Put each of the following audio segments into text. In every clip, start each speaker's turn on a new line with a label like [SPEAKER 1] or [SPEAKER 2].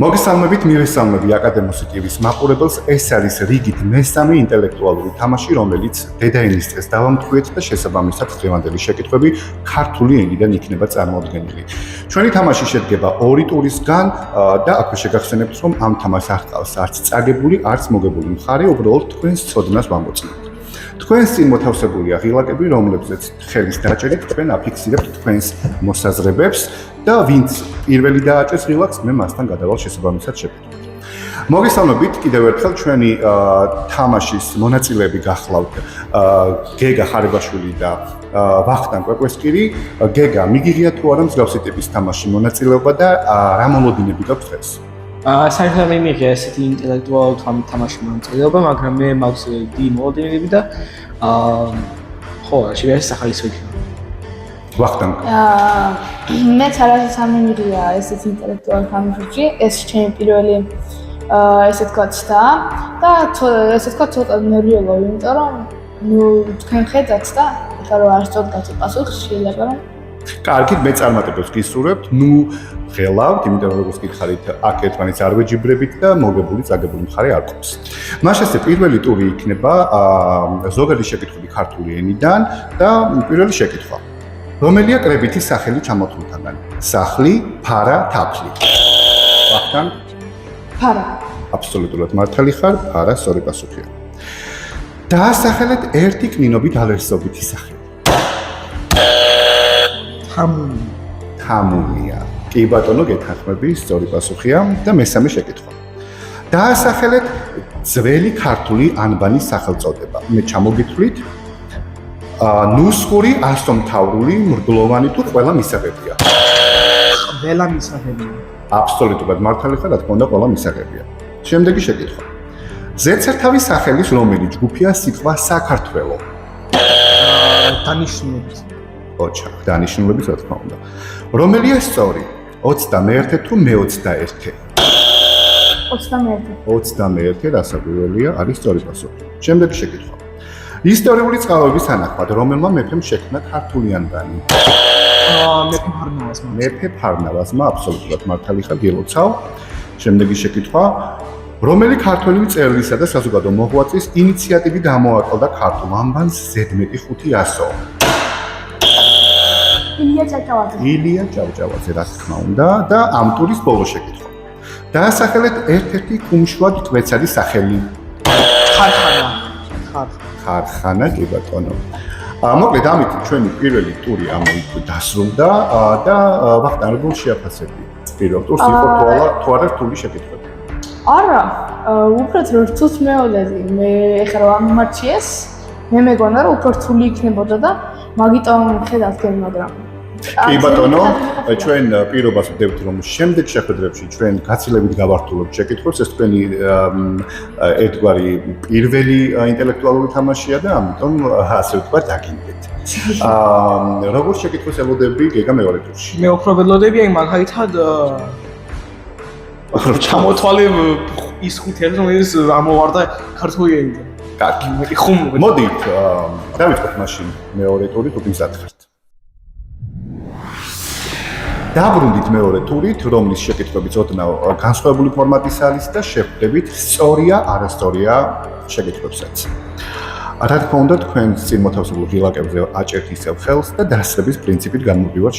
[SPEAKER 1] მოგესალმებით, მივესალმები აკადემოსი TV-ს მაყურებელს. ეს არის რიგით მესამე ინტელექტუალური თამაში, რომელიც დედაენის წესს დავამტყუეთ და შესაბამისად დღევანდელი შეკითხვები ქართული ენიდან იქნება წარმოდგენილი. ჩვენი თამაში შედგება ორი ტურისგან და აქვე შეგახსენებთ, რომ ამ თამაშს არ ყავს არც წაგებული, არც მოგებული მხარე, უბრალოდ თქვენს ცოდნას ვამოწმებთ. თქვენს წინ მოთავსებულია ღილაკები, რომლებზეც ხელის დაჭერით თქვენ აფიქსირებთ თქვენს მოსაზრებებს და ვინც პირველი დააჭერს ღილაკს, მე მასთან გადავალ შესაბამისად შეკითხვით. მოგესალმებით კიდევ ერთხელ ჩვენი თამაშის მონაწილეები გახლავთ გეგა ხარებაშვილი და ვახტანგ კვეკვესკირი. გეგა, მიგიღია თუ არა მსგავსი ტიპის თამაში მონაწილეობა და რა მოლოდინები გაქვს დღეს?
[SPEAKER 2] საერთოდ მე მიღია ესეთი ინტელექტუალური თამაში მონაწილეობა, მაგრამ მე მაქვს დიდი მოლოდინები და ხო, შეიძლება სახალის ვიქნა.
[SPEAKER 1] ვახტანგ.
[SPEAKER 3] მეც არასდროს არ მიმიღია ესეთი ინტელექტუალური თამაში, ეს ჩემი პირველი ესე თქვა ცდა და ესე თქვა ცოტა ნერვიულობა, იმიტომ რომ თქვენ ხედავთ და ეხლა რომ არ სწორად გაწევ პასუხს, შეიძლება რომ
[SPEAKER 1] კარგით, მე წარმატებებს გისურვებთ. ღელავთ, იმიტომ რომ როგორც გითხარით, აქ ერთმანეთს არ ვეჯიბრებით და მოგებული წაგებული მხარე არ ყოფს. მაშასე პირველი ტური იქნება ზოგადი შეკითხვები ქართული ენიდან და პირველი შეკითხვა. რომელია კრებითი სახელი ჩამოთვლითაგან? სახლი, ფარა, თაფლი. ვახტანგ?
[SPEAKER 3] ფარა.
[SPEAKER 1] აბსოლუტურად მართალი ხარ, ფარა სწორი პასუხია. დაასახელეთ ერთი კნინობით ალერსობითი სახელი. თამუნია. კი ბატონო, გეთანხმები, სწორი პასუხია და მესამე შეკითხვა. დაასახელეთ ძველი ქართული ანბანის სახელწოდება. მე ჩამოგითვლით ნუსხური, ასომთავრული, მრგლოვანი თუ ყველა მისაღებია.
[SPEAKER 2] ყველა მისაღებია.
[SPEAKER 1] აბსოლუტურად მართალი ხარ, რა თქმა უნდა, ყველა მისაღებია. შემდეგი შეკითხვა. ზეცერთავის სახელის რომელი ჯგუფია სიტყვა საქართველო?
[SPEAKER 2] დანიშნულებით.
[SPEAKER 1] ოჩა, დანიშნულებით, რა თქმა უნდა. რომელია სწორი? 21 თუ მე-21?
[SPEAKER 3] 21.
[SPEAKER 1] 21 რასაკვირველია, არის სწორი პასუხი. შემდეგი შეკითხვა. ისტორიული წყაროების თანახმად, რომელმა მეფემ შექმნა ქართული ანბანი?
[SPEAKER 2] მეფე ფარნავაზმა.
[SPEAKER 1] მეფე ფარნავაზმა, აბსოლუტურად მართალი ხარ, გილოცავ. შემდეგი შეკითხვა. რომელი ქართველი მწერლისა და საზოგადო მოღვაწის ინიციატივით ამოაკლდა ქართულ ანბანს ზედმეტი 500?
[SPEAKER 3] ილია ჭავჭავაძე.
[SPEAKER 1] ილია ჭავჭავაძე, რა თქმა უნდა, და ამ ტურის ბოლო შეკითხვა. დაასახელეთ ერთ-ერთი კუმშვა მტვეცადი სახელი.
[SPEAKER 2] ხარხანა.
[SPEAKER 1] ხარხანა, კი ბატონო. მოკლედ, ამით ჩვენი პირველი ტური დასრულდა და ვახტანგ, როგორ შეაფასებდი პირველ ტურს? იყო თუ არა რთული შეკითხვები?
[SPEAKER 3] არა, უბრალოდ რთულს მეოლედი. მე ეხლა რომ ამომარჩიეს, მე მეგონა რომ უფრო რთული იქნებოდა და მაგიტომ ხედავთ გენ, მაგრამ
[SPEAKER 1] კი ბატონო, ჩვენ პირობას ვდევთ, რომ შემდეგ შეხვედრებში ჩვენ გაცილებით გავართულებთ შეკითხვებს. ეს თქვენი ერთგვარი პირველი ინტელექტუალური თამაშია და ამიტომ ასე ვთქვათ, დაგინდეთ. როგორ შეკითხვას ელოდები გეგა მეორე ტურში?
[SPEAKER 2] მე უფრო ველოდები, აი მაგალითად ჩამოთვალე ის 5 რომელიც ამოვარდა ქართული ენიდან.
[SPEAKER 1] კარგი.
[SPEAKER 2] ხომ
[SPEAKER 1] მოდით, დავიწყოთ მაშინ მეორე ტური, თუ გიზარდ ხართ. დაბრუნდით მეორე ტურით, რომლის შეკითხვები ოდნავ განსხვავებული ფორმატის არის და შევხვდებით სწორია, არასწორია შეკითხვებსაც. რა თქმა უნდა, თქვენ წინ მოთავსებულ ღილაკებზე აჭერთ ისევ ხელს და დასწრების პრინციპით განმოვდივართ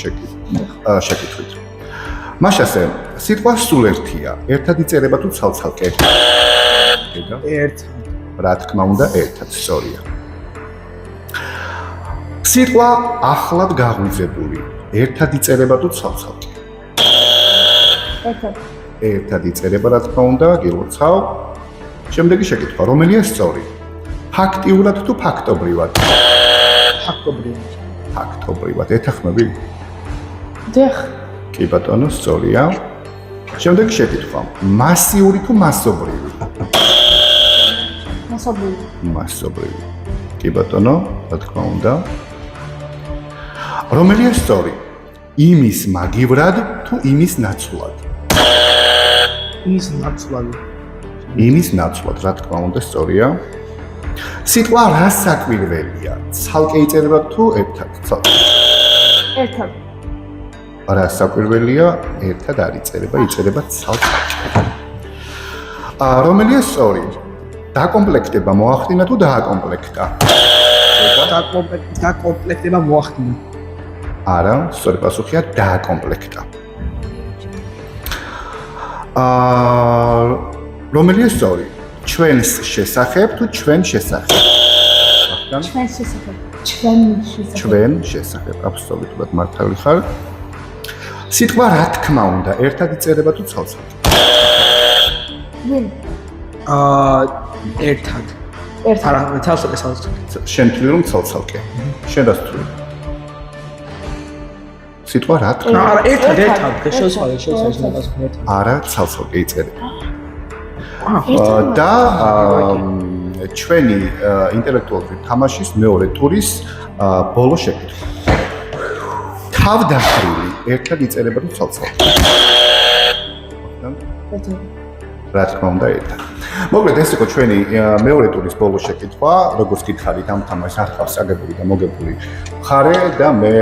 [SPEAKER 1] შეკითხვით. მაშასე, სიტყვა სულ ერთია, ერთად იწერება თუ ცალ-ცალკე?
[SPEAKER 2] ერთ.
[SPEAKER 1] რა თქმა უნდა, ერთად, სწორია. სიტყვა ახლად გაღვიძებული, ერთად იწერება თუ ცალ-ცალკე?
[SPEAKER 3] ერთად.
[SPEAKER 1] ერთად იწერება, რა თქმა უნდა, გილოცავ. შემდეგი შეკითხვა, რომელია სწორი? ფაქტიურად თუ ფაქტობრივად?
[SPEAKER 2] ფაქტობრივად.
[SPEAKER 1] ფაქტობრივად, ეთანხმები?
[SPEAKER 3] დიახ.
[SPEAKER 1] კი ბატონო, სწორია. შემდეგი შეკითხვა, მასიური თუ მასობრივი?
[SPEAKER 3] მასობრივი.
[SPEAKER 1] მასობრივი. კი ბატონო, რა თქმა უნდა. რომელია სწორი? იმის მაგივრად თუ იმის ნაცვლად?
[SPEAKER 2] იმის ნაცვლად.
[SPEAKER 1] იმის ნაცვლად, რა თქმა უნდა, სწორია. სიტყვა რა საკვირველია? ცალკე იწერება თუ ერთად?
[SPEAKER 3] ერთად.
[SPEAKER 1] რა საკვირველია, ერთად არ იწერება, იწერება ცალ-ცალკე. რომელია სწორი? დაკომპლექტება მოახდინა თუ დააკომპლექტა?
[SPEAKER 2] დაკომპლექტება მოახდინა.
[SPEAKER 1] არა, სწორი პასუხია დააკომპლექტა. რომელია სწორი? ჩვენს შესახებ თუ ჩვენ შესახებ?
[SPEAKER 3] ჩვენ შესახებ.
[SPEAKER 1] ჩვენ შესახებ, აბსოლუტურად მართალი ხარ. სიტყვა რა თქმა უნდა, ერთად იწერება თუ ცალ-ცალკე?
[SPEAKER 3] ვინ?
[SPEAKER 2] ერთად. არა, ცალ-ცალკე.
[SPEAKER 1] შენ თვლი რომ ცალ-ცალკე. შენ რა თვლი? სიტყვა რა თქმა უნდა.
[SPEAKER 2] არა, ერთად. შეუსწავლე.
[SPEAKER 1] არა, ცალ-ცალკე იწერება. და ჩვენი ინტელექტუალური თამაშის მეორე ტურის ბოლო შეკითხვა. თავდახრილი ერთად იწერება თუ ცალ-ცალკე? რა თქმა უნდა ერთად. მოკლედ ეს იყო ჩვენი მეორე ტურის ბოლო შეკითხვა, როგორც გითხარით ამ თამაშს არ ხავს აგებული და მოგებული მხარე და მე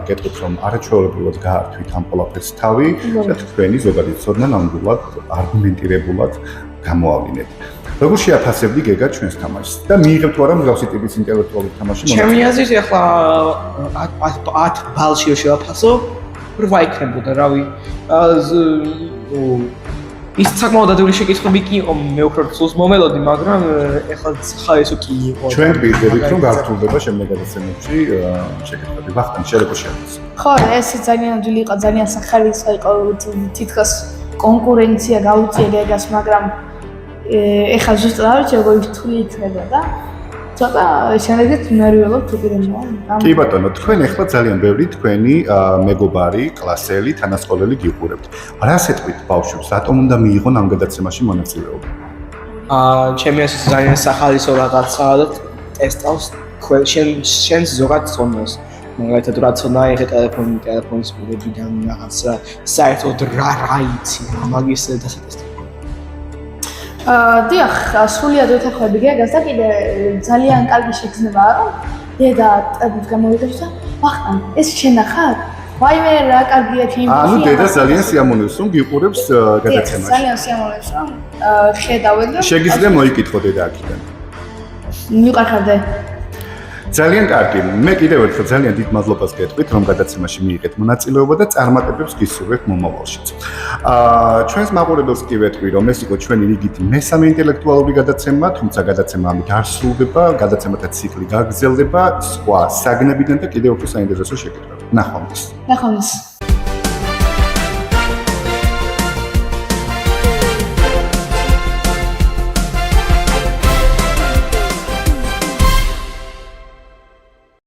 [SPEAKER 1] გეტყვით რომ არაჩვეულებრივად გაართვით ამ ყველაფერს თავი და თქვენი ზოგადად ცოდნა ნამდვილად არგუმენტირებულად გამოავლინეთ. როგორ შეაფასებდი გეგა ჩვენს თამაშს და მიიღებთ თუ არა მსგავსი ტიპის ინტელექტუალური თამაში?
[SPEAKER 2] ჩემი აზრით ახლა 10 ბალში შევაფასო, 8 იქნებოდა, რავი. ის საკმაოდ ადვილი შეკითხვები კი იყო, მე უფრო სულს მომელოდი, მაგრამ ახლა ხაესო კი იყო.
[SPEAKER 1] ჩვენ გვიძებით რომ გართულდება შემდეგ გადაცემებში შეკითხვები. ვახტანგ, შენ როგორ შეაფასე?
[SPEAKER 3] ხო, ეს ძალიან ადვილი იყო, ძალიან სახალისო იყო, თითქოს კონკურენცია გაუწია გეგას, მაგრამ ეხლა ზუსტად არ ვიცი როგორ რთული იქნება და ცოტა შემდეგაც მერვიულობ თუ კიდე მოვა.
[SPEAKER 1] კი ბატონო, თქვენ ახლა ძალიან ბევრი თქვენი მეგობარი, კლასელი, თანასწორელი გიყურებთ. რა სიტყვით ბავშვებს, რატომ უნდა მიიღონ ამ გადაცემაში მონაწილეობა?
[SPEAKER 2] ჩემი აზრით ძალიან სახალისო რაღაცაა და ტესტავს შენს ზოგად ცოდნას. მაგალითად რა ცოდნა ეხა ტელეფონის მიღებიდან რაღაცა საერთოდ რა იცი, მაგის დასატესტება.
[SPEAKER 3] დიახ, სრულიად უთანხმები გეგას და კიდე ძალიან კარგი შეგრძნება რომ დედა ტაბუს გამოვიდებს და ვახტანგ, ეს შენ ხარ? ვაიმე რა კარგია ჩემი.
[SPEAKER 1] ანუ დედა ძალიან სიამოვნებს რომ გიყურებს გადაცემაში.
[SPEAKER 3] ძალიან სიამოვნებს რომ ხედავენ და
[SPEAKER 1] შეგიძლია მოიკითხო დედა აქედან.
[SPEAKER 3] მიყარხარდე.
[SPEAKER 1] ძალიან კარგი. მე კიდევ ერთხელ ძალიან დიდ მადლობას გეტყვით, რომ გადაცემაში მიიღეთ მონაწილეობა და წარმატებებს გისურვებთ მომავალშიც. ჩვენს მაყურებელს კი ვეტყვი, რომ ეს იყო ჩვენი რიგით მესამე ინტელექტუალური გადაცემა, თუმცა გადაცემა ამით არ სრულდება, გადაცემათა ციკლი გაგრძელდება სხვა საგნებიდან და კიდევ უფრო საინტერესო შეკითხვებით. ნახვამდის.
[SPEAKER 3] ნახვამდის.